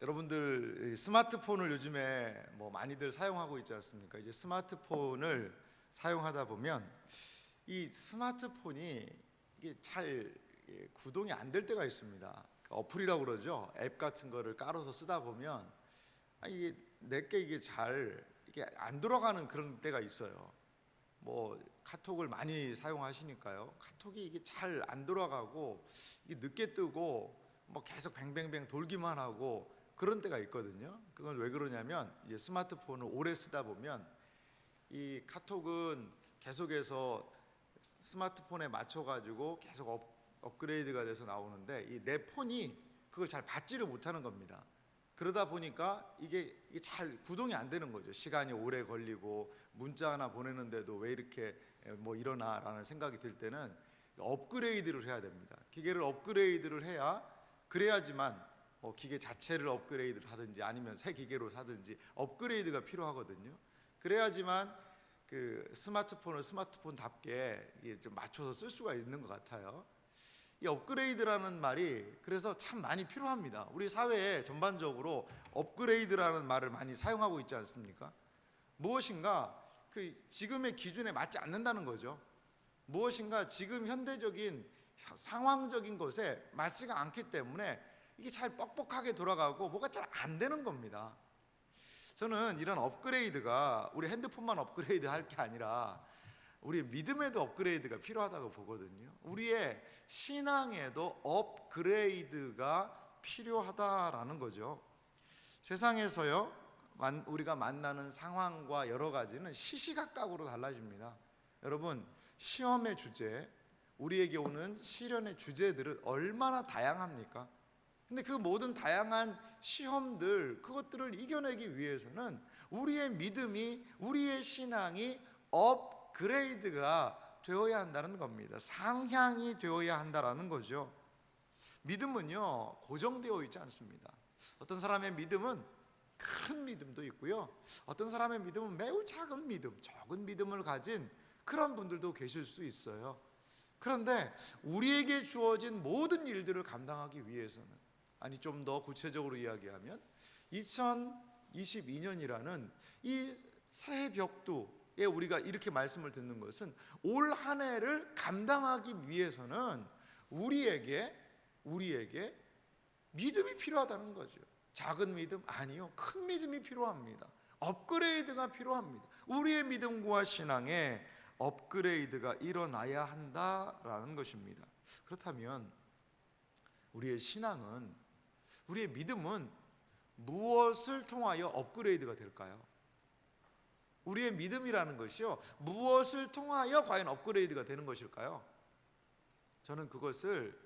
여러분들 스마트폰을 요즘에 많이들 사용하고 있지 않습니까? 이제 스마트폰을 사용하다 보면 이 스마트폰이 이게 잘 구동이 안 될 때가 있습니다. 어플이라고 그러죠. 앱 같은 거를 깔아서 쓰다 보면 이게 내게 이게 잘 이게 안 돌아가는 그런 때가 있어요. 카톡을 많이 사용하시니까요. 카톡이 이게 잘 안 돌아가고 이게 늦게 뜨고 계속 뱅뱅뱅 돌기만 하고 그런 때가 있거든요. 그건 왜 그러냐면 이제 스마트폰을 오래 쓰다 보면 이 카톡은 계속해서 스마트폰에 맞춰 가지고 계속 업그레이드가 돼서 나오는데 이 내 폰이 그걸 잘 받지를 못하는 겁니다. 그러다 보니까 이게 잘 구동이 안 되는 거죠. 시간이 오래 걸리고 문자 하나 보내는데도 왜 이렇게 이러나라는 생각이 들 때는 업그레이드를 해야 됩니다. 기계를 업그레이드를 그래야지만 기계 자체를 업그레이드를 하든지 아니면 새 기계로 사든지 업그레이드가 필요하거든요. 그래야지만 그 스마트폰을 스마트폰답게 좀 맞춰서 쓸 수가 있는 것 같아요. 이 업그레이드라는 말이 그래서 참 많이 필요합니다. 우리 사회에 전반적으로 업그레이드라는 말을 많이 사용하고 있지 않습니까? 무엇인가 그 지금의 기준에 맞지 않는다는 거죠. 무엇인가 지금 현대적인 상황적인 것에 맞지가 않기 때문에 이게 잘 뻑뻑하게 돌아가고 뭐가 잘 안 되는 겁니다. 저는 이런 업그레이드가 우리 핸드폰만 업그레이드 할 게 아니라 우리 믿음에도 업그레이드가 필요하다고 보거든요. 우리의 신앙에도 업그레이드가 필요하다라는 거죠. 세상에서요, 우리가 만나는 상황과 여러 가지는 시시각각으로 달라집니다. 여러분, 시험의 주제, 우리에게 오는 시련의 주제들은 얼마나 다양합니까? 근데 그 모든 다양한 시험들, 그것들을 이겨내기 위해서는 우리의 믿음이, 우리의 신앙이 업그레이드가 되어야 한다는 겁니다. 상향이 되어야 한다는 거죠. 믿음은요, 고정되어 있지 않습니다. 어떤 사람의 믿음은 큰 믿음도 있고요, 어떤 사람의 믿음은 매우 작은 믿음, 적은 믿음을 가진 그런 분들도 계실 수 있어요. 그런데 우리에게 주어진 모든 일들을 감당하기 위해서는, 좀 더 구체적으로 이야기하면 2022년이라는 이 새해 벽두에 우리가 이렇게 말씀을 듣는 것은 올 한 해를 감당하기 위해서는 우리에게 믿음이 필요하다는 거죠. 작은 믿음? 아니요, 큰 믿음이 필요합니다. 업그레이드가 필요합니다. 우리의 믿음과 신앙에 업그레이드가 일어나야 한다라는 것입니다. 그렇다면 우리의 신앙은, 우리의 믿음은 무엇을 통하여 업그레이드가 될까요? 우리의 믿음이라는 것이요, 무엇을 통하여 과연 업그레이드가 되는 것일까요? 저는 그것을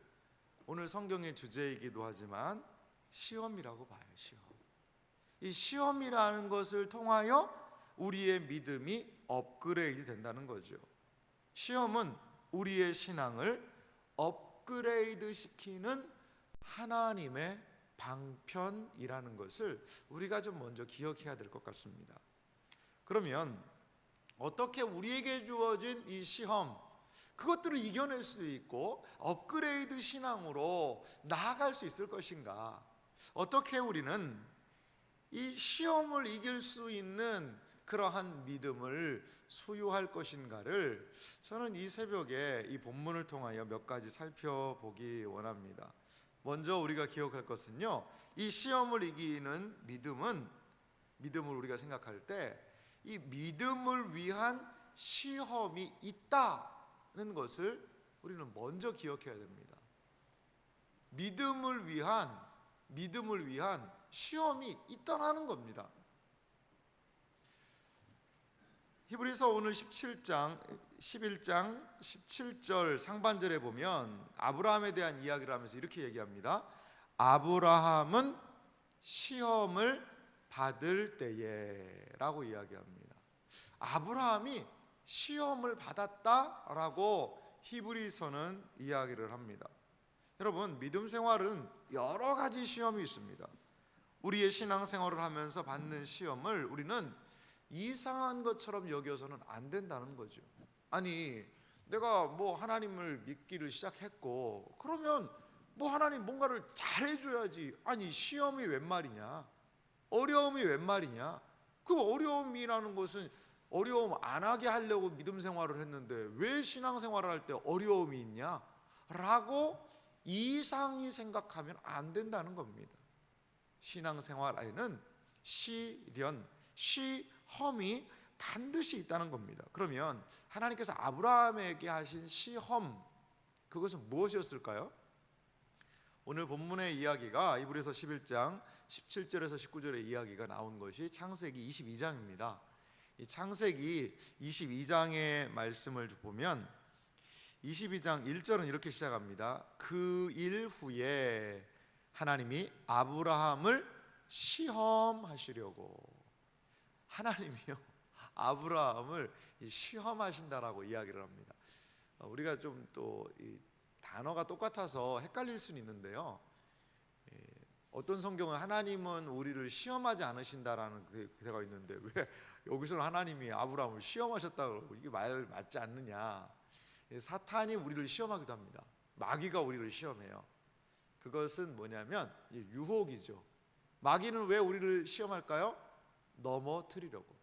오늘 성경의 주제이기도 하지만 시험이라고 봐요. 이 시험이라는 것을 통하여 우리의 믿음이 업그레이드 된다는 거죠. 시험은 우리의 신앙을 업그레이드 시키는 하나님의 방편이라는 것을 우리가 좀 먼저 기억해야 될 것 같습니다. 그러면 어떻게 우리에게 주어진 이 시험, 그것들을 이겨낼 수 있고 업그레이드 신앙으로 나아갈 수 있을 것인가? 어떻게 우리는 이 시험을 이길 수 있는 그러한 믿음을 소유할 것인가를 저는 이 새벽에 이 본문을 통하여 몇 가지 살펴보기 원합니다. 먼저 우리가 기억할 것은요, 이 시험을 이기는 믿음을 우리가 생각할 때 이 믿음을 위한 시험이 있다는 것을 우리는 먼저 기억해야 됩니다. 믿음을 위한 시험이 있다는 겁니다. 히브리서 오늘 11장 17절 상반절에 보면 아브라함에 대한 이야기를 하면서 이렇게 얘기합니다. 아브라함은 시험을 받을 때에 라고 이야기합니다. 아브라함이 시험을 받았다라고 히브리서는 이야기를 합니다. 여러분, 믿음 생활은 여러 가지 시험이 있습니다. 우리의 신앙 생활을 하면서 받는 시험을 우리는 이상한 것처럼 여겨서는 안 된다는 거죠. 내가 하나님을 믿기를 시작했고 그러면 뭐 하나님 뭔가를 잘해줘야지. 아니 시험이 웬 말이냐, 어려움이 웬 말이냐. 그 어려움이라는 것은 어려움 안 하게 하려고 믿음 생활을 했는데 왜 신앙생활을 할 때 어려움이 있냐 라고 이상히 생각하면 안 된다는 겁니다. 신앙생활에는 시련, 시험이 반드시 있다는 겁니다. 그러면 하나님께서 아브라함에게 하신 시험, 그것은 무엇이었을까요? 오늘 본문의 이야기가 이브리서 11장 17절에서 19절의 이야기가 나온 것이 창세기 22장입니다. 이 창세기 22장의 말씀을 보면 22장 1절은 이렇게 시작합니다. 그 일 후에 하나님이 아브라함을 시험하시려고. 하나님이요 아브라함을 시험하신다라고 이야기를 합니다. 우리가 좀 또 이 단어가 똑같아서 헷갈릴 수는 있는데요, 어떤 성경은 하나님은 우리를 시험하지 않으신다라는 그대가 있는데 왜 여기서는 하나님이 아브라함을 시험하셨다고, 이게 말 맞지 않느냐. 사탄이 우리를 시험하기도 합니다. 마귀가 우리를 시험해요. 그것은 뭐냐면 유혹이죠. 마귀는 왜 우리를 시험할까요? 넘어뜨리려고.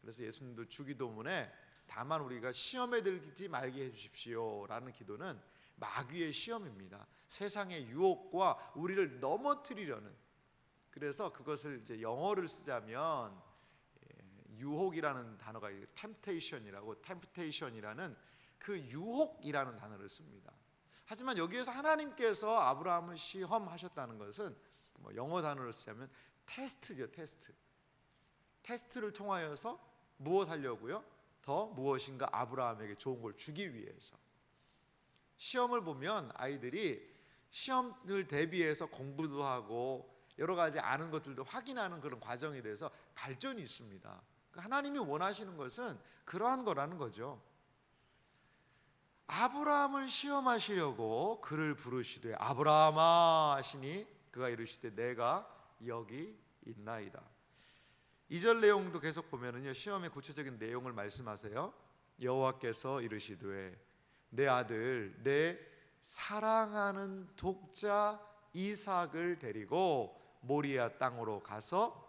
그래서 예수님도 주기도문에 다만 우리가 시험에 들지 말게 해주십시오 라는 기도는 마귀의 시험입니다. 세상의 유혹과 우리를 넘어뜨리려는. 그래서 그것을 이제 영어를 쓰자면 유혹이라는 단어가 temptation이라는 그 유혹이라는 단어를 씁니다. 하지만 여기에서 하나님께서 아브라함을 시험하셨다는 것은 뭐 영어 단어를 쓰자면 테스트죠. 테스트를 통하여서 무엇 하려고요? 더 무엇인가 아브라함에게 좋은 걸 주기 위해서. 시험을 보면 아이들이 시험을 대비해서 공부도 하고 여러 가지 아는 것들도 확인하는 그런 과정에 대해서 발전이 있습니다. 하나님이 원하시는 것은 그러한 거라는 거죠. 아브라함을 시험하시려고 그를 부르시되 아브라함아 하시니 그가 이르시되 내가 여기 있나이다. 2절 내용도 계속 보면은요, 시험의 구체적인 내용을 말씀하세요. 여호와께서 이르시되 내 아들 내 사랑하는 독자 이삭을 데리고 모리아 땅으로 가서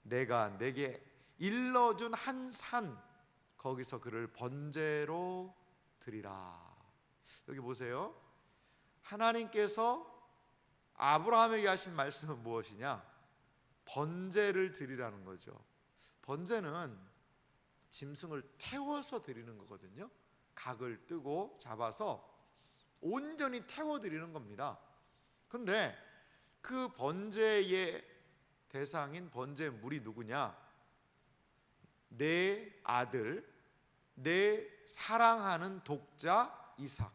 내가 내게 일러준 한 산 거기서 그를 번제로 드리라. 여기 보세요. 하나님께서 아브라함에게 하신 말씀은 무엇이냐? 번제를 드리라는 거죠. 번제는 짐승을 태워서 드리는 거거든요. 각을 뜨고 잡아서 온전히 태워 드리는 겁니다. 그런데 그 번제의 대상인 번제물이 누구냐? 내 아들, 내 사랑하는 독자 이삭.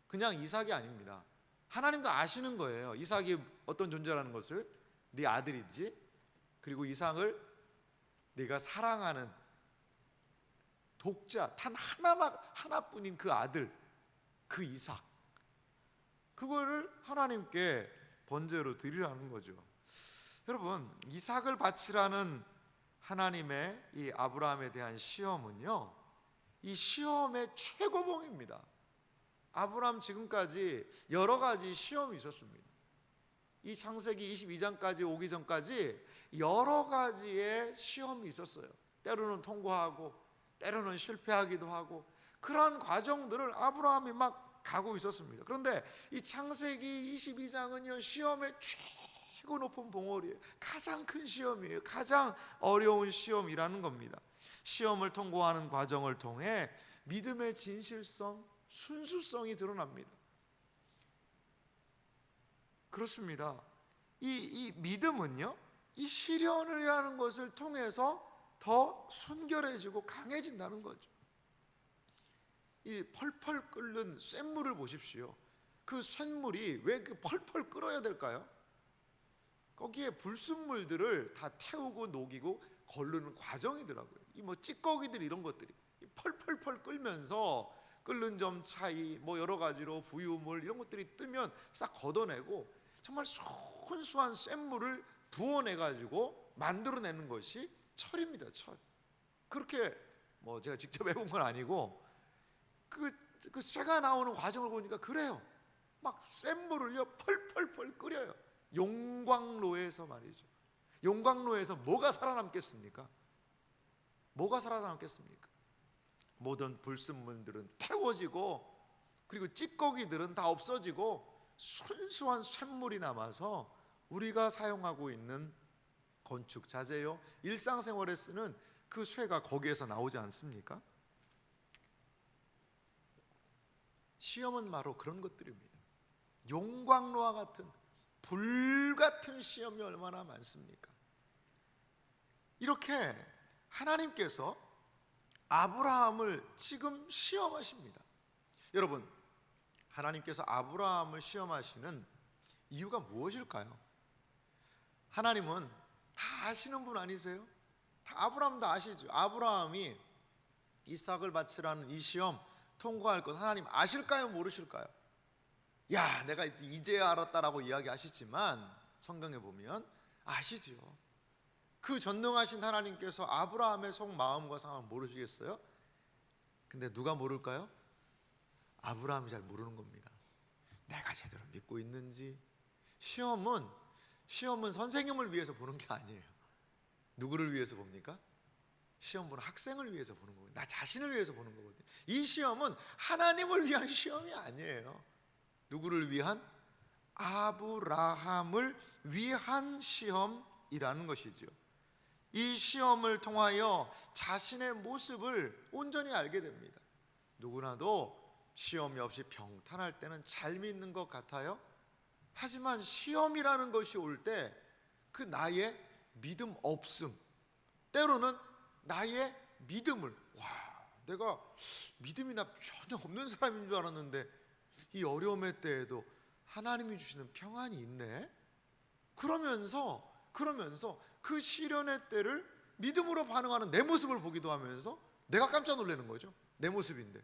그냥 이삭이 아닙니다. 하나님도 아시는 거예요. 이삭이 어떤 존재라는 것을. 네 아들이지. 그리고 이삭을 네가 사랑하는 독자, 단 하나뿐인 그 아들, 그 이삭, 그거를 하나님께 번제로 드리라는 거죠. 여러분, 이삭을 바치라는 하나님의 이 아브라함에 대한 시험은요, 이 시험의 최고봉입니다. 아브라함 지금까지 여러 가지 시험이 있었습니다. 이 창세기 22장까지 오기 전까지 여러 가지의 시험이 있었어요. 때로는 통과하고 때로는 실패하기도 하고, 그러한 과정들을 아브라함이 막 가고 있었습니다. 그런데 이 창세기 22장은요, 시험의 최고 높은 봉우리예요. 가장 큰 시험이에요. 가장 어려운 시험이라는 겁니다. 시험을 통과하는 과정을 통해 믿음의 진실성, 순수성이 드러납니다. 그렇습니다. 이 믿음은요, 이 시련을 하는 것을 통해서 더 순결해지고 강해진다는 거죠. 이 펄펄 끓는 쇳물을 보십시오. 그 쇳물이 왜 그 펄펄 끓어야 될까요? 거기에 불순물들을 다 태우고 녹이고 거르는 과정이더라고요. 이 뭐 찌꺼기들 이런 것들이 펄펄펄 끓면서 끓는 점 차이, 뭐 여러 가지로 부유물 이런 것들이 뜨면 싹 걷어내고 정말 순수한 쇳물을 부어내 가지고 만들어내는 것이 철입니다. 철. 그렇게 뭐 제가 직접 해본 건 아니고 그 쇠가 나오는 과정을 보니까 그래요. 막 센 물을요 펄펄펄 끓여요. 용광로에서 말이죠. 용광로에서 뭐가 살아남겠습니까? 뭐가 살아남겠습니까? 모든 불순물들은 태워지고, 그리고 찌꺼기들은 다 없어지고 순수한 쇳물이 남아서 우리가 사용하고 있는 건축 자재요, 일상생활에 쓰는 그 쇠가 거기에서 나오지 않습니까? 시험은 바로 그런 것들입니다. 용광로와 같은, 불같은 시험이 얼마나 많습니까? 이렇게 하나님께서 아브라함을 지금 시험하십니다. 여러분, 하나님께서 아브라함을 시험하시는 이유가 무엇일까요? 하나님은 다 아시는 분 아니세요? 아브라함 다 아시죠? 아브라함이 이삭을 바치라는 이 시험 통과할 것 하나님 아실까요? 모르실까요? 야, 내가 이제야 알았다라고 이야기하시지만 성경에 보면 아시죠. 그 전능하신 하나님께서 아브라함의 속마음과 상황을 모르시겠어요? 근데 누가 모를까요? 아브라함이 잘 모르는 겁니다. 내가 제대로 믿고 있는지. 시험은 선생님을 위해서 보는 게 아니에요. 누구를 위해서 봅니까? 시험 보는 학생을 위해서 보는 거거든요. 나 자신을 위해서 보는 거거든요. 이 시험은 하나님을 위한 시험이 아니에요. 누구를 위한? 아브라함을 위한 시험이라는 것이죠. 이 시험을 통하여 자신의 모습을 온전히 알게 됩니다. 누구나도 시험이 없이 평탄할 때는 잘 믿는 것 같아요. 하지만 시험이라는 것이 올 때 그 나의 믿음 없음, 때로는 나의 믿음을, 내가 믿음이나 전혀 없는 사람인 줄 알았는데 이 어려움의 때에도 하나님이 주시는 평안이 있네. 그러면서 그 시련의 때를 믿음으로 반응하는 내 모습을 보기도 하면서 내가 깜짝 놀라는 거죠. 내 모습인데.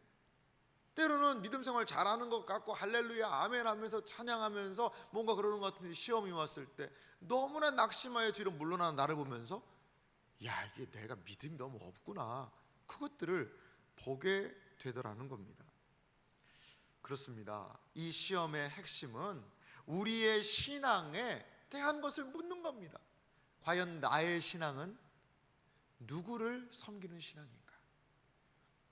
때로는 믿음 생활 잘하는 것 같고 할렐루야 아멘 하면서 찬양하면서 뭔가 그러는 것 같은데 시험이 왔을 때 너무나 낙심하여 뒤로 물러나는 나를 보면서 야, 이게 내가 믿음이 너무 없구나, 그것들을 보게 되더라는 겁니다. 그렇습니다. 이 시험의 핵심은 우리의 신앙에 대한 것을 묻는 겁니다. 과연 나의 신앙은 누구를 섬기는 신앙인가?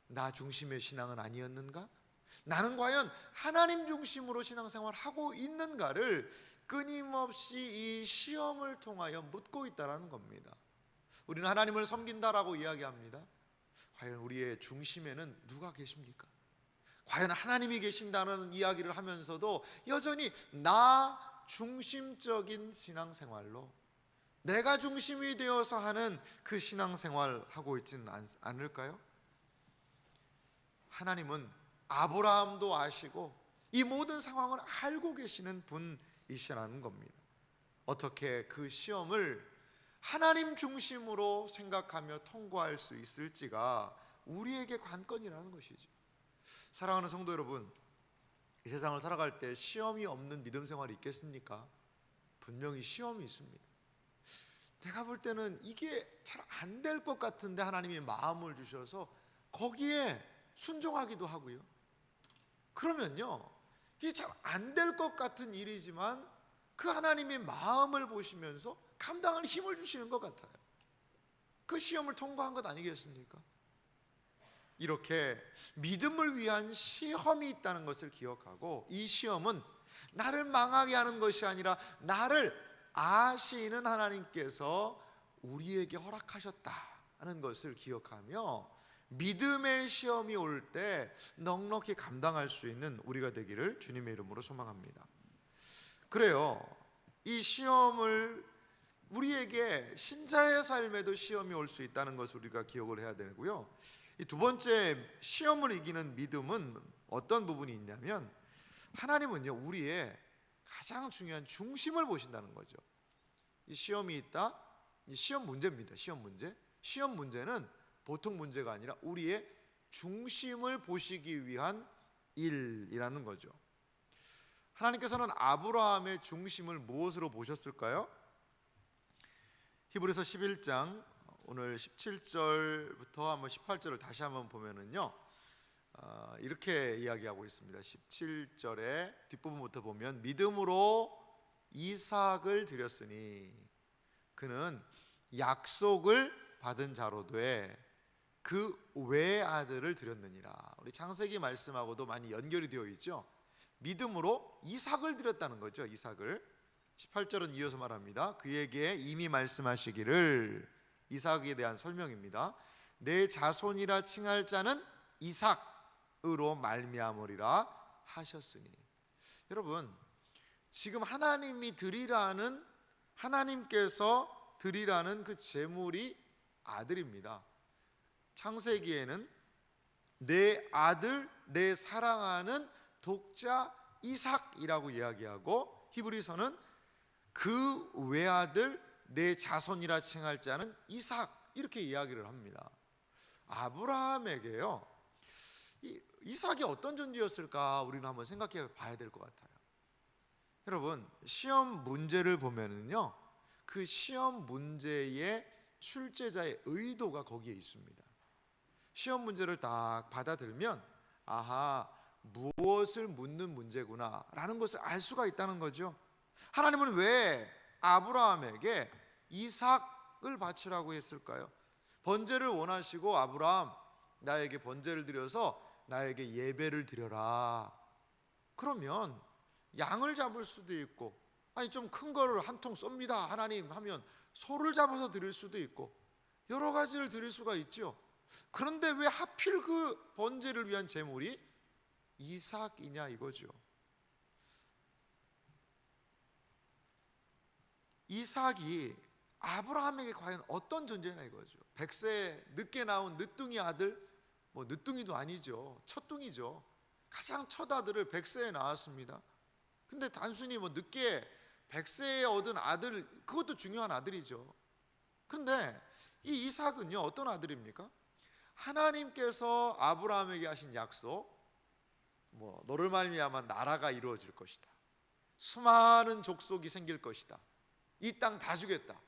나 중심의 신앙은 아니었는가? 나는 과연 하나님 중심으로 신앙생활을 하고 있는가를 끊임없이 이 시험을 통하여 묻고 있다는 겁니다. 우리는 하나님을 섬긴다라고 이야기합니다. 과연 우리의 중심에는 누가 계십니까? 과연 하나님이 계신다는 이야기를 하면서도 여전히 나 중심적인 신앙생활로 내가 중심이 되어서 하는 그 신앙생활 하고 있지는 않을까요? 하나님은 아브라함도 아시고 이 모든 상황을 알고 계시는 분이시라는 겁니다. 어떻게 그 시험을 하나님 중심으로 생각하며 통과할 수 있을지가 우리에게 관건이라는 것이죠. 사랑하는 성도 여러분, 이 세상을 살아갈 때 시험이 없는 믿음 생활이 있겠습니까? 분명히 시험이 있습니다. 제가 볼 때는 이게 잘 안 될 것 같은데 하나님이 마음을 주셔서 거기에 순종하기도 하고요. 그러면요, 이게 잘 안 될 것 같은 일이지만 그 하나님의 마음을 보시면서 감당할 힘을 주시는 것 같아요. 그 시험을 통과한 것 아니겠습니까? 이렇게 믿음을 위한 시험이 있다는 것을 기억하고, 이 시험은 나를 망하게 하는 것이 아니라 나를 아시는 하나님께서 우리에게 허락하셨다는 것을 기억하며 믿음의 시험이 올 때 넉넉히 감당할 수 있는 우리가 되기를 주님의 이름으로 소망합니다. 그래요, 이 시험을 우리에게 신자의 삶에도 시험이 올 수 있다는 것을 우리가 기억을 해야 되고요. 이 두 번째, 시험을 이기는 믿음은 어떤 부분이 있냐면 하나님은요, 우리의 가장 중요한 중심을 보신다는 거죠. 이 시험이 있다, 이 시험 문제입니다. 시험 문제는 보통 문제가 아니라 우리의 중심을 보시기 위한 일이라는 거죠. 하나님께서는 아브라함의 중심을 무엇으로 보셨을까요? 히브리서 11장 오늘 17절부터 한번 18절을 다시 한번 보면은요, 이렇게 이야기하고 있습니다. 17절의 뒷부분부터 보면 믿음으로 이삭을 드렸으니 그는 약속을 받은 자로 돼 그 외아들을 드렸느니라. 우리 창세기 말씀하고도 많이 연결이 되어 있죠. 믿음으로 이삭을 드렸다는 거죠. 이삭을. 18절은 이어서 말합니다. 그에게 이미 말씀하시기를, 이삭에 대한 설명입니다. 내 자손이라 칭할 자는 이삭으로 말미암으리라 하셨으니. 여러분, 지금 하나님께서 드리라는 그 제물이 아들입니다. 창세기에는 내 아들, 내 사랑하는 독자 이삭이라고 이야기하고, 히브리서는 그 외아들, 내 자손이라 칭할 자는 이삭, 이렇게 이야기를 합니다. 아브라함에게요, 이삭이 어떤 존재였을까 우리는 한번 생각해 봐야 될 것 같아요. 여러분, 시험 문제를 보면은요, 그 시험 문제의 출제자의 의도가 거기에 있습니다. 시험 문제를 딱 받아들면 아하, 무엇을 묻는 문제구나 라는 것을 알 수가 있다는 거죠. 하나님은 왜 아브라함에게 이삭을 바치라고 했을까요? 번제를 원하시고, 아브라함 나에게 번제를 드려서 나에게 예배를 드려라. 그러면 양을 잡을 수도 있고, 아니 좀 큰 거를 한 통 쏩니다 하나님 하면 소를 잡아서 드릴 수도 있고, 여러 가지를 드릴 수가 있죠. 그런데 왜 하필 그 번제를 위한 제물이 이삭이냐 이거죠. 이삭이 아브라함에게 과연 어떤 존재냐 이거죠. 100세에 늦게 나온 늦둥이 아들, 뭐 늦둥이도 아니죠, 첫둥이죠. 가장 첫 아들을 100세에 낳았습니다. 근데 단순히 뭐 늦게 100세에 얻은 아들, 그것도 중요한 아들이죠. 그런데 이 이삭은요, 어떤 아들입니까? 하나님께서 아브라함에게 하신 약속, 뭐 너를 말미암아 나라가 이루어질 것이다, 수많은 족속이 생길 것이다, 이 땅 다 주겠다,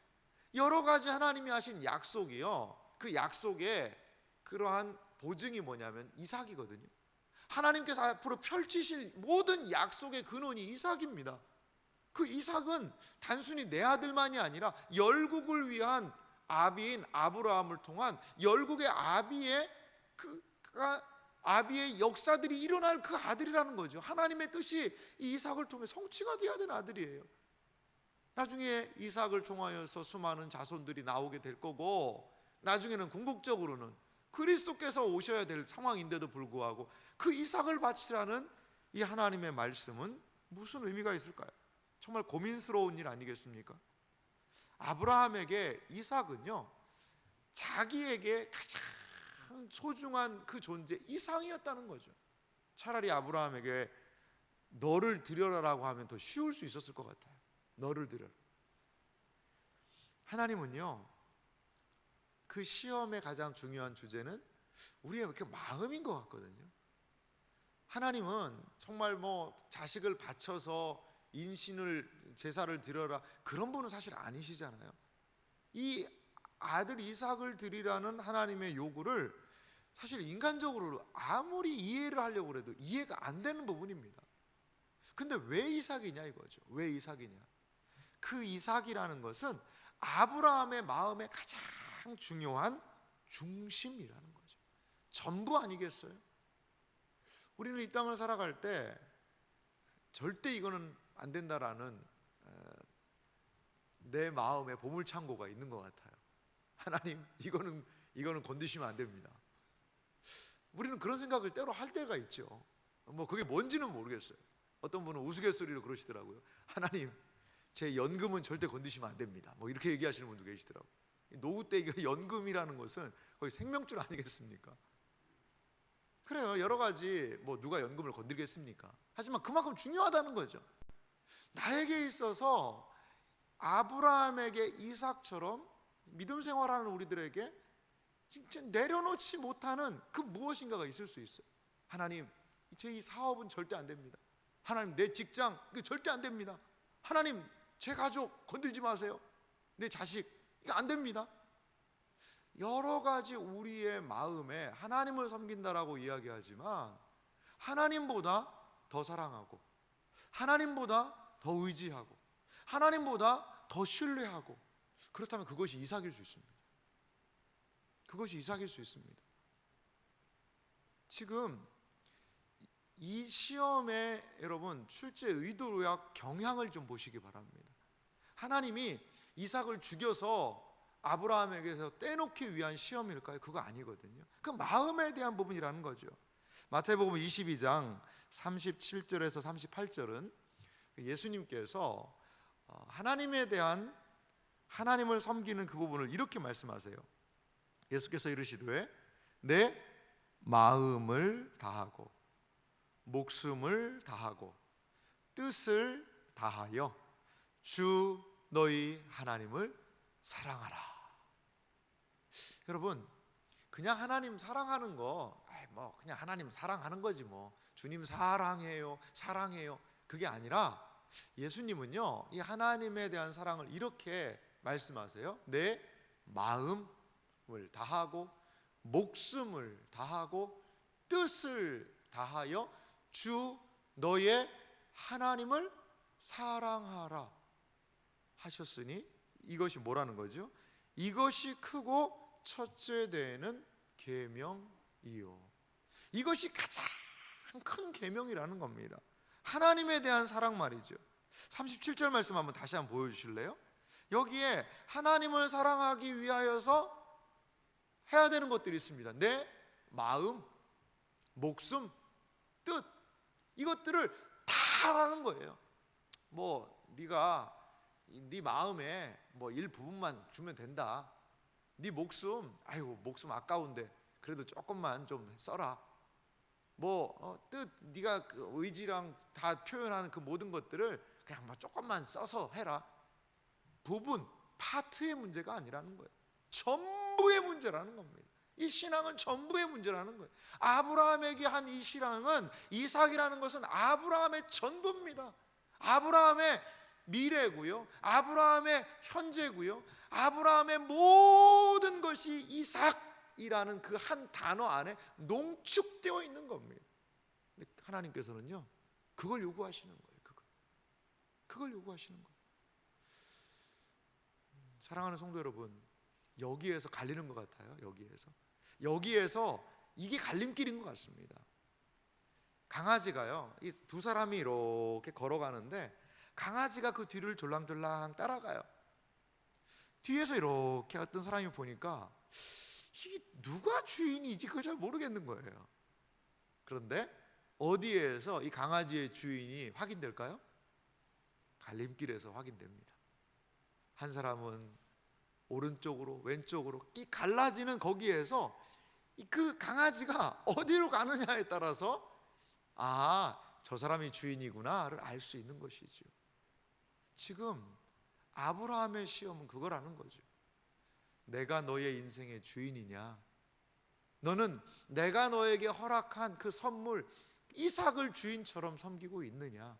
여러 가지 하나님이 하신 약속이요, 그 약속에 그러한 보증이 뭐냐면 이삭이거든요. 하나님께서 앞으로 펼치실 모든 약속의 근원이 이삭입니다. 그 이삭은 단순히 내 아들만이 아니라 열국을 위한 아비인 아브라함을 통한 열국의 아비의 역사들이 일어날 그 아들이라는 거죠. 하나님의 뜻이 이 이삭을 통해 성취가 되어야 되는 아들이에요. 나중에 이삭을 통하여서 수많은 자손들이 나오게 될 거고, 나중에는 궁극적으로는 그리스도께서 오셔야 될 상황인데도 불구하고 그 이삭을 바치라는 이 하나님의 말씀은 무슨 의미가 있을까요? 정말 고민스러운 일 아니겠습니까? 아브라함에게 이삭은요, 자기에게 가장 소중한 그 존재 이상이었다는 거죠. 차라리 아브라함에게 너를 드려라라고 하면 더 쉬울 수 있었을 것 같아요. 너를 드려라. 하나님은요, 그 시험의 가장 중요한 주제는 우리의 이렇게 마음인 것 같거든요. 하나님은 정말 뭐 자식을 바쳐서 인신을 제사를 드려라 그런 분은 사실 아니시잖아요. 이 아들 이삭을 드리라는 하나님의 요구를 사실 인간적으로 아무리 이해를 하려고 해도 이해가 안 되는 부분입니다. 근데 왜 이삭이냐 이거죠. 왜 이삭이냐? 그 이삭이라는 것은 아브라함의 마음의 가장 중요한 중심이라는 거죠. 전부 아니겠어요? 우리는 이 땅을 살아갈 때 절대 이거는 안 된다라는 내 마음의 보물창고가 있는 것 같아요. 하나님, 이거는 건드시면 안 됩니다. 우리는 그런 생각을 때로 할 때가 있죠. 뭐 그게 뭔지는 모르겠어요. 어떤 분은 우스갯소리로 그러시더라고요. 하나님, 제 연금은 절대 건드시면 안 됩니다. 뭐 이렇게 얘기하시는 분도 계시더라고요. 노후 때 연금이라는 것은 거의 생명줄 아니겠습니까? 그래요. 여러 가지 뭐 누가 연금을 건드리겠습니까? 하지만 그만큼 중요하다는 거죠. 나에게 있어서 아브라함에게 이삭처럼 믿음 생활하는 우리들에게 진짜 내려놓지 못하는 그 무엇인가가 있을 수 있어요. 하나님, 제 이 사업은 절대 안 됩니다. 하나님, 내 직장 이거 절대 안 됩니다. 하나님, 제 가족 건들지 마세요. 내 자식 이거 안 됩니다. 여러 가지 우리의 마음에 하나님을 섬긴다라고 이야기하지만 하나님보다 더 사랑하고 하나님보다 더 의지하고 하나님보다 더 신뢰하고, 그렇다면 그것이 이삭일 수 있습니다. 그것이 이삭일 수 있습니다. 지금 이 시험의 여러분 출제 의도와 경향을 좀 보시기 바랍니다. 하나님이 이삭을 죽여서 아브라함에게서 떼놓기 위한 시험일까요? 그거 아니거든요. 그 마음에 대한 부분이라는 거죠. 마태복음 22장 37절에서 38절은 예수님께서 하나님에 대한, 하나님을 섬기는 그 부분을 이렇게 말씀하세요. 예수께서 이르시되 내 마음을 다하고 목숨을 다하고 뜻을 다하여 주 너희 하나님을 사랑하라. 여러분, 그냥 하나님 사랑하는 거, 뭐 그냥 하나님 사랑하는 거지 뭐, 주님 사랑해요 사랑해요, 그게 아니라 예수님은요 이 하나님에 대한 사랑을 이렇게 말씀하세요. 내 마음을 다하고 목숨을 다하고 뜻을 다하여 주 너의 하나님을 사랑하라 하셨으니 이것이 뭐라는 거죠? 이것이 크고 첫째 되는 계명이요. 이것이 가장 큰 계명이라는 겁니다. 하나님에 대한 사랑 말이죠. 37절 말씀 한번 다시 한번 보여주실래요? 여기에 하나님을 사랑하기 위하여서 해야 되는 것들이 있습니다. 내 마음, 목숨, 뜻, 이것들을 다 하라는 거예요. 뭐 네가 네 마음에 뭐 일부분만 주면 된다. 네 목숨, 아이고 목숨 아까운데 그래도 조금만 좀 써라. 뭐 뜻, 네가 그 의지랑 다 표현하는 그 모든 것들을 그냥 뭐 조금만 써서 해라. 부분, 파트의 문제가 아니라는 거예요. 전부의 문제라는 겁니다. 이 신앙은 전부의 문제라는 거예요. 아브라함에게 한 이 신앙은, 이삭이라는 것은 아브라함의 전부입니다. 아브라함의 미래고요, 아브라함의 현재고요, 아브라함의 모든 것이 이삭이라는 그 한 단어 안에 농축되어 있는 겁니다. 근데 하나님께서는요 그걸 요구하시는 거예요. 그걸 요구하시는 거예요. 사랑하는 성도 여러분, 여기에서 갈리는 것 같아요. 여기에서 이게 갈림길인 것 같습니다. 강아지가요, 이 두 사람이 이렇게 걸어가는데 강아지가 그 뒤를 졸랑졸랑 따라가요. 뒤에서 이렇게 어떤 사람이 보니까 이게 누가 주인이지 그걸 잘 모르겠는 거예요. 그런데 어디에서 이 강아지의 주인이 확인될까요? 갈림길에서 확인됩니다. 한 사람은 오른쪽으로 왼쪽으로 이 갈라지는 거기에서 그 강아지가 어디로 가느냐에 따라서 저 사람이 주인이구나를 알 수 있는 것이죠. 지금 아브라함의 시험은 그거라는 거죠. 내가 너의 인생의 주인이냐? 너는 내가 너에게 허락한 그 선물 이삭을 주인처럼 섬기고 있느냐?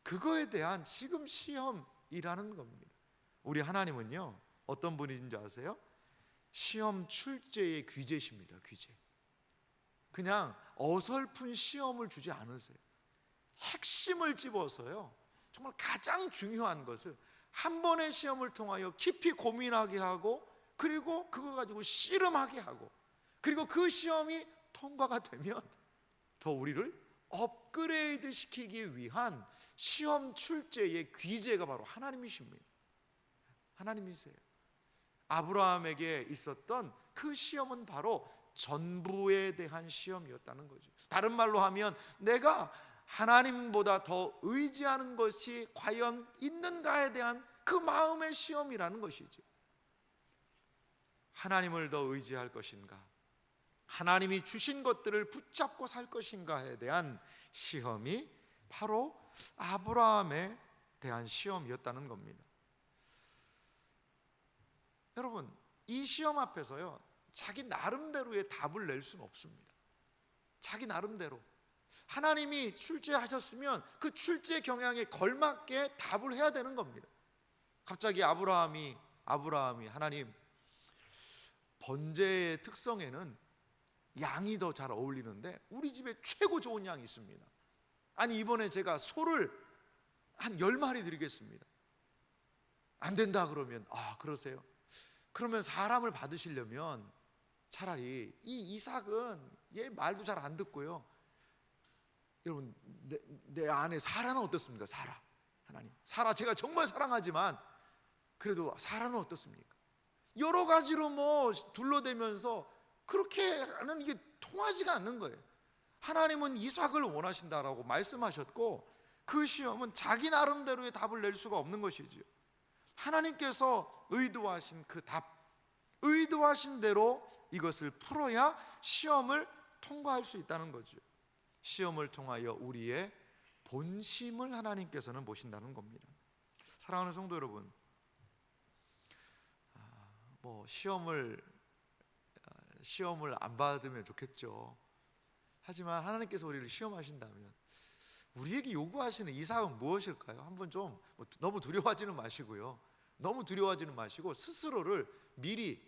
그거에 대한 지금 시험이라는 겁니다. 우리 하나님은요 어떤 분인지 아세요? 시험 출제의 귀재십니다. 귀재. 그냥 어설픈 시험을 주지 않으세요. 핵심을 집어서요 정말 가장 중요한 것을 한 번의 시험을 통하여 깊이 고민하게 하고, 그리고 그거 가지고 씨름하게 하고, 그리고 그 시험이 통과가 되면 더 우리를 업그레이드 시키기 위한 시험 출제의 귀재가 바로 하나님이십니다. 하나님이세요. 아브라함에게 있었던 그 시험은 바로 전부에 대한 시험이었다는 거죠. 다른 말로 하면 내가 하나님보다 더 의지하는 것이 과연 있는가에 대한 그 마음의 시험이라는 것이죠. 하나님을 더 의지할 것인가, 하나님이 주신 것들을 붙잡고 살 것인가에 대한 시험이 바로 아브라함에 대한 시험이었다는 겁니다. 여러분, 이 시험 앞에서요 자기 나름대로의 답을 낼 수는 없습니다. 자기 나름대로 하나님이 출제하셨으면 그 출제 경향에 걸맞게 답을 해야 되는 겁니다. 갑자기 아브라함이 하나님, 번제의 특성에는 양이 더 잘 어울리는데 우리 집에 최고 좋은 양이 있습니다. 아니 이번에 제가 소를 한 10마리 드리겠습니다. 안 된다 그러면 그러세요? 그러면 사람을 받으시려면 차라리 이 이삭은 얘 말도 잘 안 듣고요. 여러분 내 안에 사라는 어떻습니까? 사라 하나님 사라 제가 정말 사랑하지만 그래도 사라는 어떻습니까? 여러 가지로 뭐 둘러대면서 그렇게는 이게 통하지가 않는 거예요. 하나님은 이삭을 원하신다라고 말씀하셨고 그 시험은 자기 나름대로의 답을 낼 수가 없는 것이지요. 하나님께서 의도하신 그 답, 의도하신 대로 이것을 풀어야 시험을 통과할 수 있다는 거죠. 시험을 통하여 우리의 본심을 하나님께서는 보신다는 겁니다. 사랑하는 성도 여러분, 뭐 시험을 안 받으면 좋겠죠. 하지만 하나님께서 우리를 시험하신다면 우리에게 요구하시는 이삭은 무엇일까요? 한번 좀 너무 두려워하지는 마시고요. 너무 두려워하지는 마시고 스스로를 미리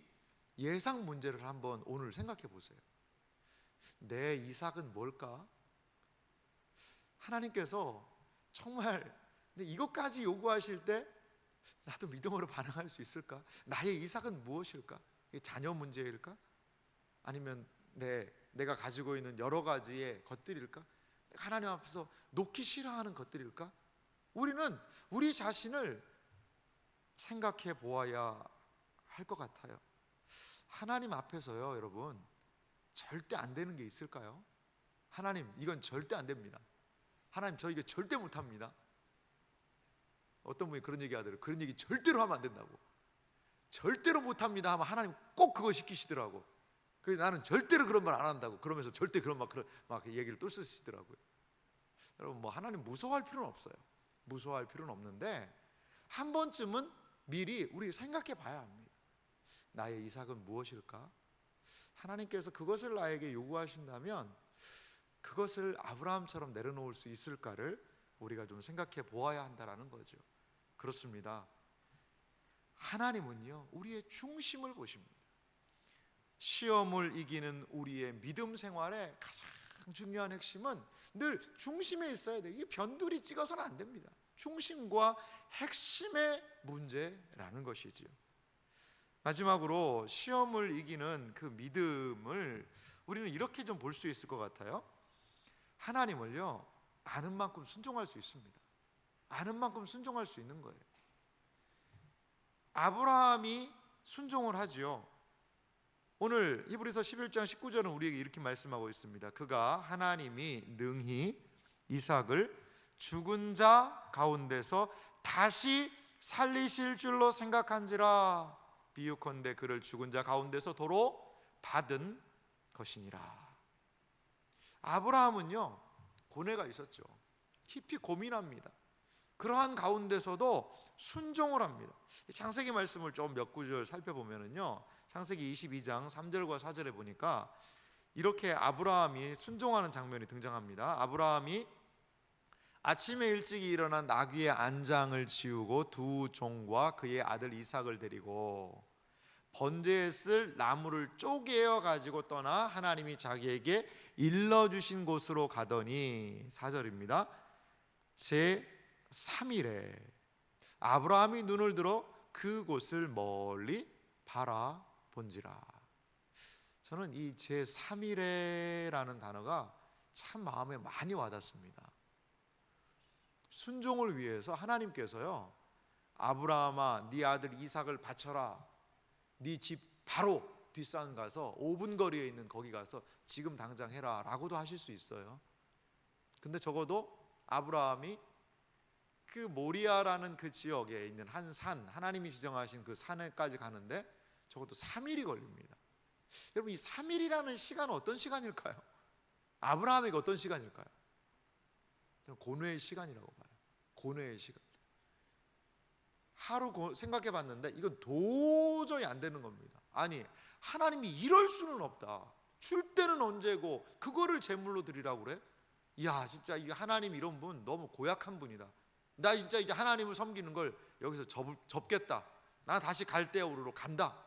예상 문제를 한번 오늘 생각해 보세요. 내 이삭은 뭘까? 하나님께서 정말 이것까지 요구하실 때 나도 믿음으로 반응할 수 있을까? 나의 이삭은 무엇일까? 자녀 문제일까? 아니면 내가 가지고 있는 여러 가지의 것들일까? 하나님 앞에서 놓기 싫어하는 것들일까? 우리는 우리 자신을 생각해 보아야 할 것 같아요. 하나님 앞에서요, 여러분, 절대 안 되는 게 있을까요? 하나님, 이건 절대 안 됩니다. 하나님, 저 이거 절대 못합니다. 어떤 분이 그런 얘기 하더라고요. 그런 얘기 절대로 하면 안 된다고. 절대로 못합니다 하면 하나님 꼭 그거 시키시더라고. 그래서 나는 절대로 그런 말 안 한다고. 그러면서 절대 그런 막 얘기를 또 쓰시더라고요. 여러분, 뭐 하나님 무서워할 필요는 없어요. 무서워할 필요는 없는데 한 번쯤은 미리 우리 생각해 봐야 합니다. 나의 이삭은 무엇일까? 하나님께서 그것을 나에게 요구하신다면 그것을 아브라함처럼 내려놓을 수 있을까를 우리가 좀 생각해 보아야 한다라는 거죠. 그렇습니다. 하나님은요, 우리의 중심을 보십니다. 시험을 이기는 우리의 믿음 생활의 가장 중요한 핵심은 늘 중심에 있어야 돼요. 이게 변두리 찍어서는 안 됩니다. 중심과 핵심의 문제라는 것이지요. 마지막으로 시험을 이기는 그 믿음을 우리는 이렇게 좀 볼 수 있을 것 같아요. 하나님을요, 아는 만큼 순종할 수 있습니다. 아는 만큼 순종할 수 있는 거예요. 아브라함이 순종을 하지요. 오늘 히브리서 11장 19절은 우리에게 이렇게 말씀하고 있습니다. 그가 하나님이 능히 이삭을 죽은 자 가운데서 다시 살리실 줄로 생각한지라 비유컨대 그를 죽은 자 가운데서 도로 받은 것이니라. 아브라함은요, 고뇌가 있었죠. 깊이 고민합니다. 그러한 가운데서도 순종을 합니다. 창세기 말씀을 좀 몇 구절 살펴보면은요, 창세기 22장 3절과 4절에 보니까 이렇게 아브라함이 순종하는 장면이 등장합니다. 아브라함이 아침에 일찍이 일어난 나귀의 안장을 지우고 두 종과 그의 아들 이삭을 데리고 번제에 쓸 나무를 쪼개어 가지고 떠나 하나님이 자기에게 일러주신 곳으로 가더니 4절입니다. 제 3일에 아브라함이 눈을 들어 그곳을 멀리 바라본지라. 저는 이 제 3일에라는 단어가 참 마음에 많이 와닿습니다. 순종을 위해서 하나님께서요, 아브라함아 네 아들 이삭을 바쳐라. 네 집 바로 뒷산 가서 5분 거리에 있는 거기 가서 지금 당장 해라 라고도 하실 수 있어요. 근데 적어도 아브라함이 그 모리아라는 그 지역에 있는 한 산, 하나님이 지정하신 그 산에까지 가는데 적어도 3일이 걸립니다. 여러분, 이 3일이라는 시간은 어떤 시간일까요? 아브라함에게 어떤 시간일까요? 저는 고뇌의 시간이라고 봐요. 고뇌의 시간. 하루 생각해 봤는데 이건 도저히 안 되는 겁니다. 아니, 하나님이 이럴 수는 없다. 줄 때는 언제고 그거를 제물로 드리라고 그래? 이야, 진짜 이 하나님 이런 분 너무 고약한 분이다. 나 진짜 이제 하나님을 섬기는 걸 여기서 접겠다. 나 다시 갈대아우르로 간다.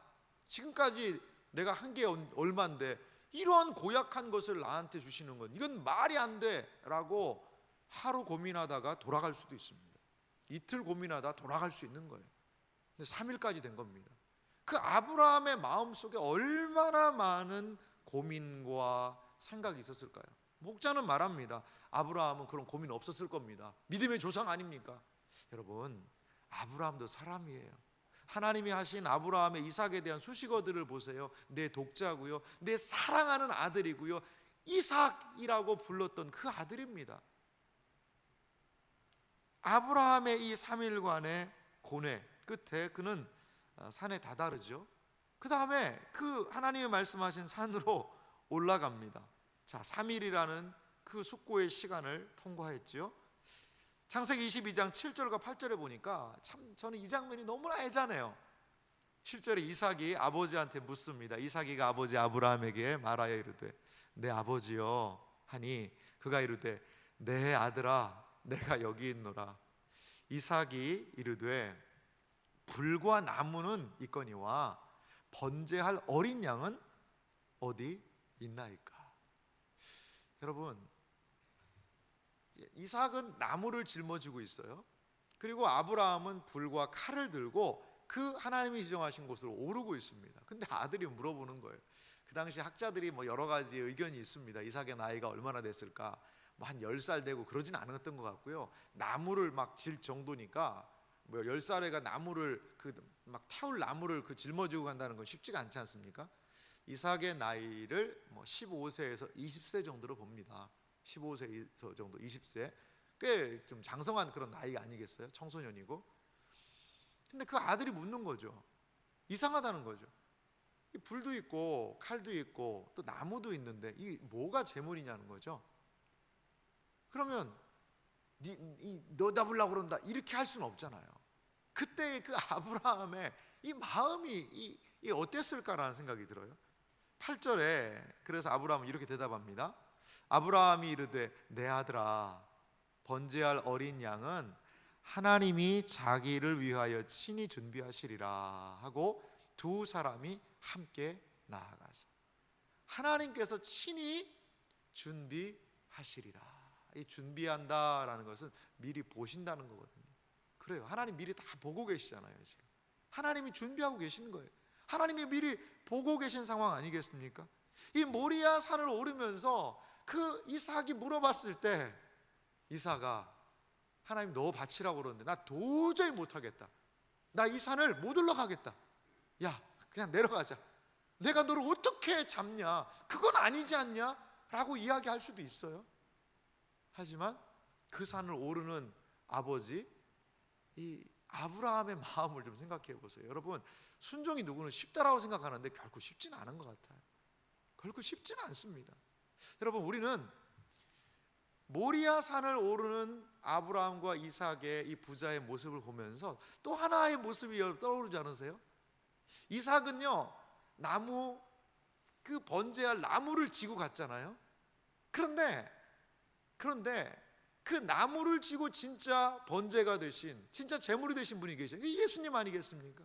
지금까지 내가 한 게 얼만데 이러한 고약한 것을 나한테 주시는 건 이건 말이 안 돼 라고 하루 고민하다가 돌아갈 수도 있습니다. 이틀 고민하다 돌아갈 수 있는 거예요. 근데 3일까지 된 겁니다. 그 아브라함의 마음속에 얼마나 많은 고민과 생각이 있었을까요? 목자는 말합니다. 아브라함은 그런 고민 없었을 겁니다. 믿음의 조상 아닙니까? 여러분, 아브라함도 사람이에요. 하나님이 하신 아브라함의 이삭에 대한 수식어들을 보세요. 내 독자고요, 내 사랑하는 아들이고요, 이삭이라고 불렀던 그 아들입니다. 아브라함의 이 3일간의 고뇌 끝에 그는 산에 다다르죠. 그 다음에 그 하나님이 말씀하신 산으로 올라갑니다. 자, 3일이라는 그 숙고의 시간을 통과했죠. 창세기 22장 7절과 8절에 보니까 참 저는 이 장면이 너무나 애잔해요. 7절에 이삭이 아버지한테 묻습니다. 이삭이가 아버지 아브라함에게 말하여 이르되 내 아버지여 하니 그가 이르되 내 아들아 내가 여기 있노라. 이삭이 이르되 불과 나무는 있거니와 번제할 어린 양은 어디 있나이까. 여러분, 이삭은 나무를 짊어지고 있어요. 그리고 아브라함은 불과 칼을 들고 그 하나님이 지정하신 곳으로 오르고 있습니다. 근데 아들이 물어보는 거예요. 그 당시 학자들이 여러 가지 의견이 있습니다. 이삭의 나이가 얼마나 됐을까? 한 10살 되고 그러진 않았던 것 같고요. 나무를 막 질 정도니까 10살에가 나무를 막 태울 나무를 짊어지고 간다는 건 쉽지가 않지 않습니까? 이삭의 나이를 15세에서 20세 정도로 봅니다. 15세에서 정도 20세, 꽤 좀 장성한 그런 나이가 아니겠어요? 청소년이고. 근데 그 아들이 묻는 거죠. 이상하다는 거죠. 불도 있고 칼도 있고 또 나무도 있는데 이 뭐가 제물이냐는 거죠. 그러면 너 잡으려고 그런다 이렇게 할 수는 없잖아요. 그때 그 아브라함의 이 마음이 어땠을까라는 생각이 들어요. 8절에 그래서 아브라함은 이렇게 대답합니다. 아브라함이 이르되 내 아들아 번제할 어린 양은 하나님이 자기를 위하여 친히 준비하시리라 하고 두 사람이 함께 나아가서 하나님께서 친히 준비하시리라. 이 준비한다라는 것은 미리 보신다는 거거든요. 그래요. 하나님 미리 다 보고 계시잖아요. 지금 하나님이 준비하고 계시는 거예요. 하나님이 미리 보고 계신 상황 아니겠습니까? 이 모리아 산을 오르면서 그 이삭이 물어봤을 때 이삭아 하나님 너 바치라고 그러는데 나 도저히 못하겠다. 나 이 산을 못 올라가겠다. 야 그냥 내려가자. 내가 너를 어떻게 잡냐? 그건 아니지 않냐? 라고 이야기할 수도 있어요. 하지만 그 산을 오르는 아버지 이 아브라함의 마음을 좀 생각해 보세요. 여러분, 순종이 누구는 쉽다라고 생각하는데 결코 쉽지는 않은 것 같아요. 결코 쉽지는 않습니다. 여러분, 우리는 모리아 산을 오르는 아브라함과 이삭의 이 부자의 모습을 보면서 또 하나의 모습이 떠오르지 않으세요? 이삭은요 나무 그 번제할 나무를 지고 갔잖아요. 그런데 그 나무를 지고 진짜 번제가 되신, 진짜 제물이 되신 분이 계셔요. 예수님 아니겠습니까?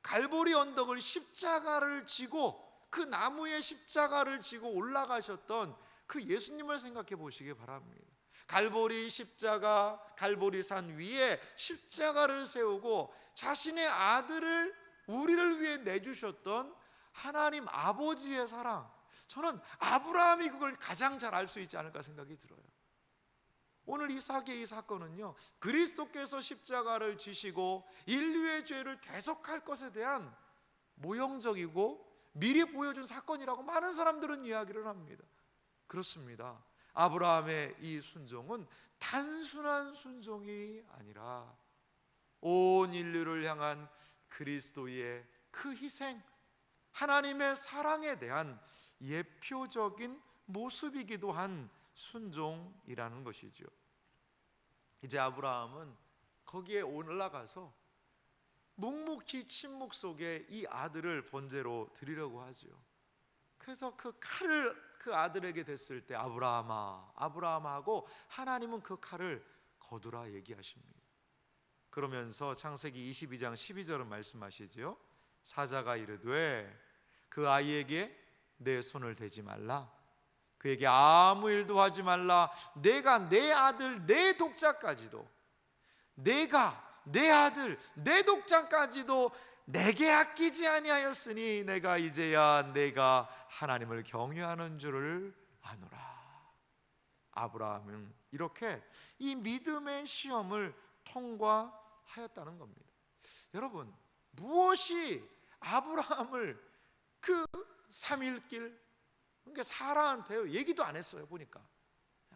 갈보리 언덕을 십자가를 지고 그 나무의 십자가를 지고 올라가셨던 그 예수님을 생각해 보시기 바랍니다. 갈보리 십자가, 갈보리 산 위에 십자가를 세우고 자신의 아들을 우리를 위해 내주셨던 하나님 아버지의 사랑, 저는 아브라함이 그걸 가장 잘 알 수 있지 않을까 생각이 들어요. 오늘 이삭의 이 사건은요 그리스도께서 십자가를 지시고 인류의 죄를 대속할 것에 대한 모형적이고 미리 보여준 사건이라고 많은 사람들은 이야기를 합니다. 그렇습니다. 아브라함의 이 순종은 단순한 순종이 아니라 온 인류를 향한 그리스도의 그 희생, 하나님의 사랑에 대한 예표적인 모습이기도 한 순종이라는 것이죠. 이제 아브라함은 거기에 올라가서 묵묵히 침묵 속에 이 아들을 번제로 드리려고 하죠. 그래서 그 칼을 그 아들에게 댔을 때 아브라함아 아브라함아 하고 하나님은 그 칼을 거두라 얘기하십니다. 그러면서 창세기 22장 12절은 말씀하시죠. 사자가 이르되 그 아이에게 내 손을 대지 말라, 그에게 아무 일도 하지 말라. 내가 내 아들 내 독자까지도, 내가 내 아들 내 독자까지도 내게 아끼지 아니하였으니 내가 이제야 내가 하나님을 경외하는 줄을 아노라. 아브라함은 이렇게 이 믿음의 시험을 통과하였다는 겁니다. 여러분, 무엇이 아브라함을 그 3일길, 그러니까 사라한테 얘기도 안 했어요. 보니까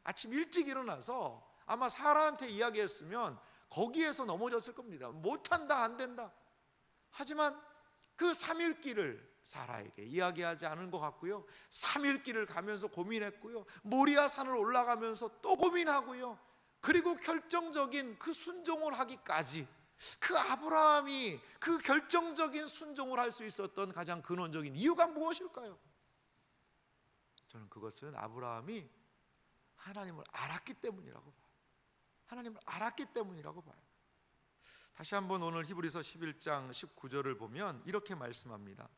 아침 일찍 일어나서 아마 사라한테 이야기했으면 거기에서 넘어졌을 겁니다. 못한다, 안 된다. 하지만 그 3일길을 사라에게 이야기하지 않은 것 같고요, 3일길을 가면서 고민했고요, 모리아 산을 올라가면서 또 고민하고요, 그리고 결정적인 그 순종을 하기까지, 그 아브라함이 그 결정적인 순종을 할 수 있었던 가장 근원적인 이유가 무엇일까요? 저는 그것은 아브라함이 하나님을 알았기 때문이라고 봐요. 하나님을 알았기 때문이라고 봐요. 다시 한번 오늘 히브리서 11장 19절을 보면 이렇게 말씀합니다.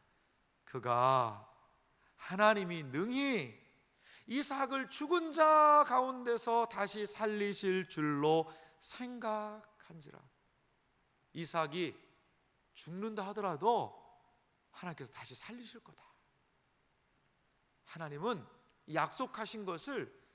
그가 하나님이 능히 이삭을 죽은 자 가운데서 다시 살리실 줄로 생각한지라. 이삭이 죽는다 하더라도 하나님께서 다시 살리실 거다. 하나님은 약속하신 것을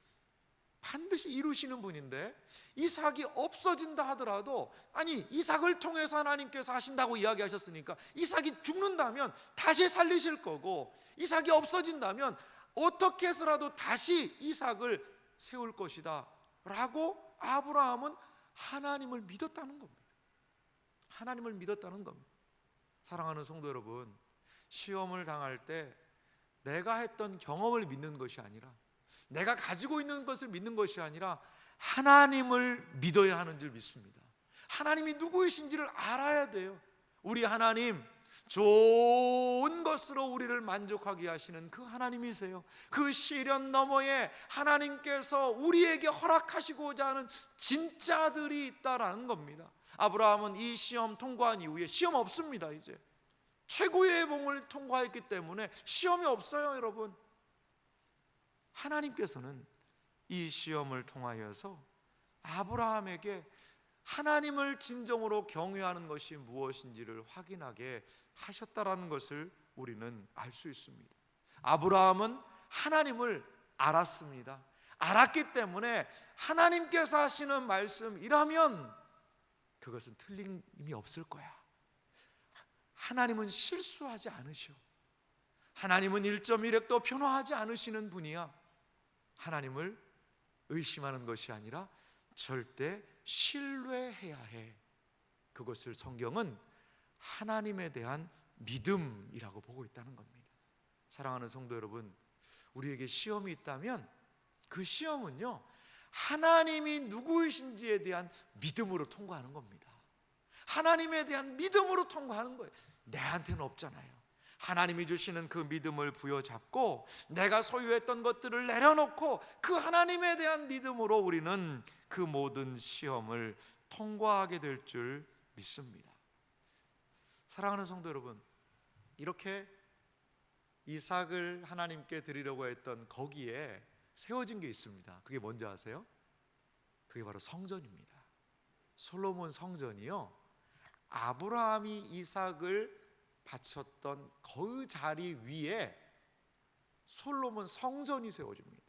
반드시 이루시는 분인데, 이삭이 없어진다 하더라도, 아니 이삭을 통해서 하나님께서 하신다고 이야기하셨으니까 이삭이 죽는다면 다시 살리실 거고, 이삭이 없어진다면 어떻게 해서라도 다시 이삭을 세울 것이다 라고 아브라함은 하나님을 믿었다는 겁니다. 하나님을 믿었다는 겁니다. 사랑하는 성도 여러분, 시험을 당할 때 내가 했던 경험을 믿는 것이 아니라, 내가 가지고 있는 것을 믿는 것이 아니라 하나님을 믿어야 하는 줄 믿습니다. 하나님이 누구이신지를 알아야 돼요. 우리 하나님, 좋은 것으로 우리를 만족하게 하시는 그 하나님이세요. 그 시련 너머에 하나님께서 우리에게 허락하시고자 하는 진짜들이 있다라는 겁니다. 아브라함은 이 시험 통과한 이후에 시험 없습니다. 이제 최고의 봉을 통과했기 때문에 시험이 없어요. 여러분, 하나님께서는 이 시험을 통하여서 아브라함에게 하나님을 진정으로 경외하는 것이 무엇인지를 확인하게 하셨다라는 것을 우리는 알 수 있습니다. 아브라함은 하나님을 알았습니다. 알았기 때문에 하나님께서 하시는 말씀이라면 그것은 틀림이 없을 거야. 하나님은 실수하지 않으셔. 하나님은 1.1획도 변화하지 않으시는 분이야. 하나님을 의심하는 것이 아니라 절대 신뢰해야 해. 그것을 성경은 하나님에 대한 믿음이라고 보고 있다는 겁니다. 사랑하는 성도 여러분, 우리에게 시험이 있다면 그 시험은요, 하나님이 누구이신지에 대한 믿음으로 통과하는 겁니다. 하나님에 대한 믿음으로 통과하는 거예요. 내한테는 없잖아요. 하나님이 주시는 그 믿음을 부여잡고 내가 소유했던 것들을 내려놓고 그 하나님에 대한 믿음으로 우리는 그 모든 시험을 통과하게 될 줄 믿습니다. 사랑하는 성도 여러분, 이렇게 이삭을 하나님께 드리려고 했던 거기에 세워진 게 있습니다. 그게 뭔지 아세요? 그게 바로 성전입니다. 솔로몬 성전이요, 아브라함이 이삭을 바쳤던 그 자리 위에 솔로몬 성전이 세워집니다.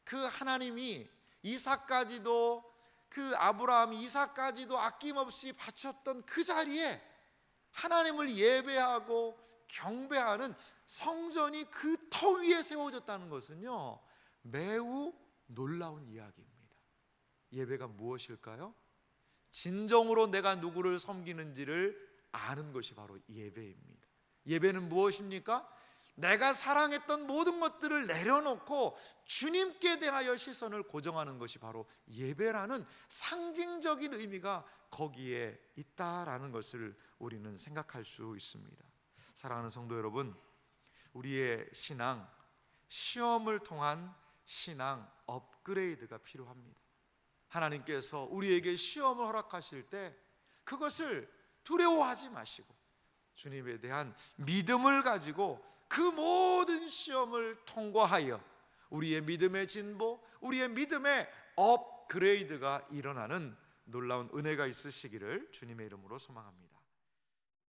그 하나님이 이삭까지도, 그 아브라함이 이삭까지도 아낌없이 바쳤던 그 자리에 하나님을 예배하고 경배하는 성전이 그 터 위에 세워졌다는 것은요, 매우 놀라운 이야기입니다. 예배가 무엇일까요? 진정으로 내가 누구를 섬기는지를 아는 것이 바로 예배입니다. 예배는 무엇입니까? 내가 사랑했던 모든 것들을 내려놓고 주님께 대하여 시선을 고정하는 것이 바로 예배라는 상징적인 의미가 거기에 있다라는 것을 우리는 생각할 수 있습니다. 사랑하는 성도 여러분, 우리의 신앙, 시험을 통한 신앙 업그레이드가 필요합니다. 하나님께서 우리에게 시험을 허락하실 때 그것을 두려워하지 마시고 주님에 대한 믿음을 가지고 그 모든 시험을 통과하여 우리의 믿음의 진보, 우리의 믿음의 업그레이드가 일어나는 놀라운 은혜가 있으시기를 주님의 이름으로 소망합니다.